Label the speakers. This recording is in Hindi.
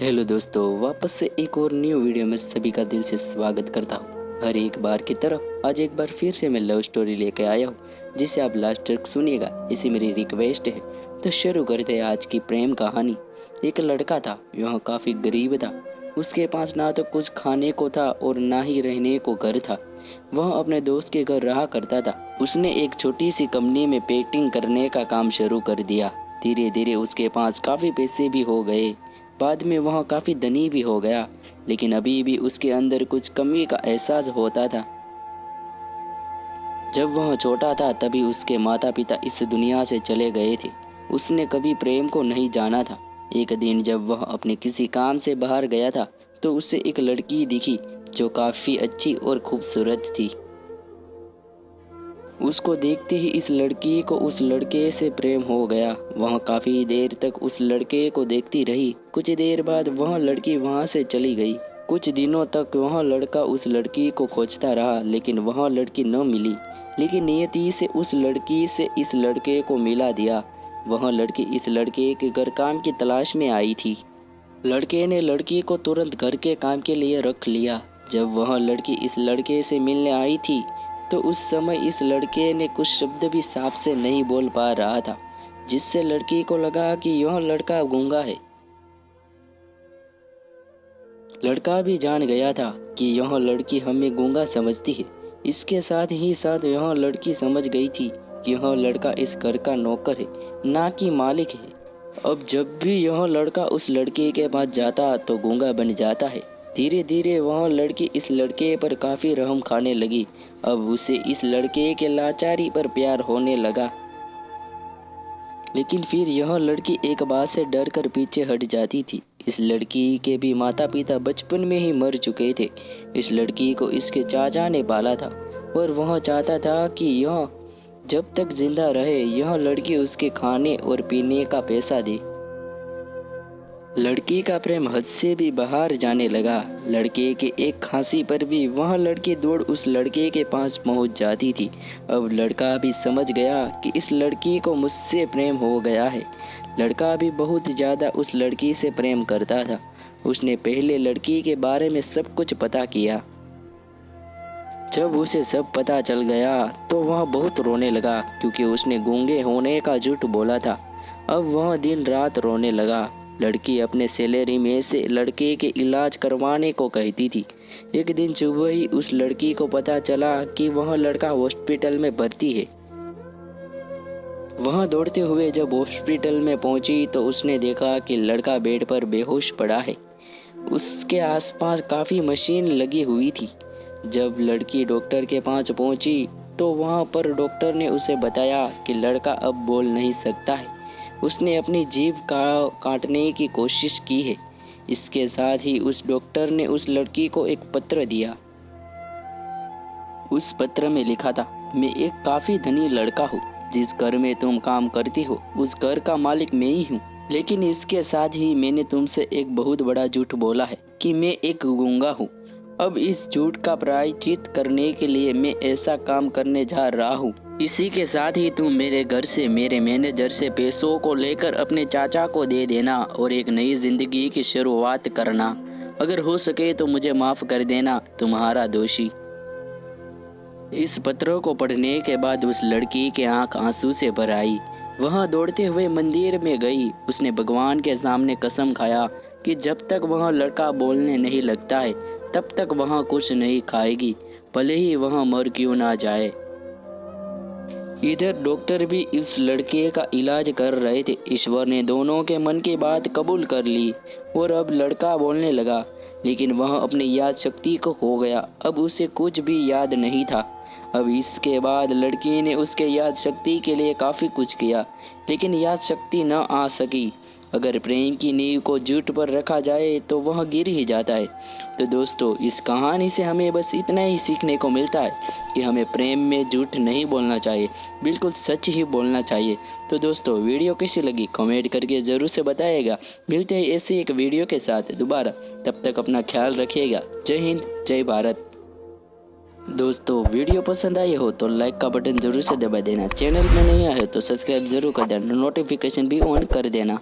Speaker 1: हेलो दोस्तों, वापस से एक और न्यू वीडियो में सभी का दिल से स्वागत करता हूँ। हर एक बार की तरह आज एक बार फिर से मैं लव स्टोरी लेके आया हूँ, जिसे आप लास्ट तक सुनिएगा, इसी मेरी रिक्वेस्ट है। तो शुरू करते हैं आज की प्रेम कहानी। एक लड़का था, वह काफ़ी गरीब था। उसके पास ना तो कुछ खाने को था और ना ही रहने को घर था। वह अपने दोस्त के घर रहा करता था। उसने एक छोटी सी कंपनी में पेंटिंग करने का काम शुरू कर दिया। धीरे धीरे उसके पास काफ़ी पैसे भी हो गए। बाद में वह काफ़ी धनी भी हो गया, लेकिन अभी भी उसके अंदर कुछ कमी का एहसास होता था। जब वह छोटा था तभी उसके माता पिता इस दुनिया से चले गए थे। उसने कभी प्रेम को नहीं जाना था। एक दिन जब वह अपने किसी काम से बाहर गया था तो उसे एक लड़की दिखी जो काफ़ी अच्छी और खूबसूरत थी। उसको देखते ही इस लड़की को उस लड़के से प्रेम हो गया। वह काफ़ी देर तक उस लड़के को देखती रही। कुछ देर बाद वह लड़की वहाँ से चली गई। कुछ दिनों तक वह लड़का उस लड़की को खोजता रहा, लेकिन वह लड़की न मिली। लेकिन नियति से उस लड़की से इस लड़के को मिला दिया। वह लड़की इस लड़के के घर काम की तलाश में आई थी। लड़के ने लड़की को तुरंत घर के काम के लिए रख लिया। जब वह लड़की इस लड़के से मिलने आई थी तो उस समय इस लड़के ने कुछ शब्द भी साफ से नहीं बोल पा रहा था, जिससे लड़की को लगा कि यह लड़का गूंगा है। लड़का भी जान गया था कि यह लड़की हमें गूंगा समझती है। इसके साथ ही साथ यह लड़की समझ गई थी कि यह लड़का इस घर का नौकर है, ना कि मालिक है। अब जब भी यह लड़का उस लड़के के पास जाता तो गूंगा बन जाता है। धीरे धीरे वह लड़की इस लड़के पर काफ़ी रहम खाने लगी। अब उसे इस लड़के के लाचारी पर प्यार होने लगा। लेकिन फिर यह लड़की एक बात से डर कर पीछे हट जाती थी। इस लड़की के भी माता पिता बचपन में ही मर चुके थे। इस लड़की को इसके चाचा ने पाला था और वह चाहता था कि यह जब तक जिंदा रहे यह लड़की उसके खाने और पीने का पैसा दे। लड़की का प्रेम हद से भी बाहर जाने लगा। लड़के के एक खांसी पर भी वह लड़की दौड़ उस लड़के के पास पहुंच जाती थी। अब लड़का भी समझ गया कि इस लड़की को मुझसे प्रेम हो गया है। लड़का भी बहुत ज़्यादा उस लड़की से प्रेम करता था। उसने पहले लड़की के बारे में सब कुछ पता किया। जब उसे सब पता चल गया तो वह बहुत रोने लगा, क्योंकि उसने गूंगे होने का झूठ बोला था। अब वह दिन रात रोने लगा। लड़की अपने सैलरी में से लड़के के इलाज करवाने को कहती थी। एक दिन सुबह ही उस लड़की को पता चला कि वह लड़का हॉस्पिटल में भर्ती है। वह दौड़ते हुए जब हॉस्पिटल में पहुंची तो उसने देखा कि लड़का बेड पर बेहोश पड़ा है। उसके आसपास काफ़ी मशीन लगी हुई थी। जब लड़की डॉक्टर के पास पहुंची तो वहां पर डॉक्टर ने उसे बताया कि लड़का अब बोल नहीं सकता है। उसने अपनी जीभ काटने की कोशिश की है। इसके साथ ही उस डॉक्टर ने उस लड़की को एक पत्र दिया। उस पत्र में लिखा था, मैं एक काफ़ी धनी लड़का हूँ। जिस घर में तुम काम करती हो उस घर का मालिक मैं ही हूँ। लेकिन इसके साथ ही मैंने तुमसे एक बहुत बड़ा झूठ बोला है कि मैं एक गूंगा हूँ। अब इस झूठ का प्रायश्चित करने के लिए मैं ऐसा काम करने जा रहा हूँ। इसी के साथ ही तुम मेरे घर से मेरे मैनेजर से पैसों को लेकर अपने चाचा को दे देना और एक नई जिंदगी की शुरुआत करना। अगर हो सके तो मुझे माफ़ कर देना, तुम्हारा दोषी। इस पत्र को पढ़ने के बाद उस लड़की के आंख आंसू से भर आई। वह दौड़ते हुए मंदिर में गई। उसने भगवान के सामने कसम खाया कि जब तक वह लड़का बोलने नहीं लगता है तब तक वह कुछ नहीं खाएगी, भले ही वह मर क्यों ना जाए। इधर डॉक्टर भी इस लड़के का इलाज कर रहे थे। ईश्वर ने दोनों के मन की बात कबूल कर ली और अब लड़का बोलने लगा, लेकिन वह अपनी याद शक्ति को खो गया। अब उसे कुछ भी याद नहीं था। अब इसके बाद लड़की ने उसके याद शक्ति के लिए काफ़ी कुछ किया, लेकिन याद शक्ति न आ सकी। अगर प्रेम की नींव को झूठ पर रखा जाए तो वह गिर ही जाता है। तो दोस्तों, इस कहानी से हमें बस इतना ही सीखने को मिलता है कि हमें प्रेम में झूठ नहीं बोलना चाहिए, बिल्कुल सच ही बोलना चाहिए। तो दोस्तों, वीडियो कैसी लगी कमेंट करके ज़रूर से बताइएगा। मिलते हैं ऐसी एक वीडियो के साथ दोबारा, तब तक अपना ख्याल रखिएगा। जय हिंद, जय भारत। दोस्तों, वीडियो पसंद आई हो तो लाइक का बटन जरूर से दबा देना। चैनल में नहीं आए हो तो सब्सक्राइब जरूर कर देना, नोटिफिकेशन भी ऑन कर देना।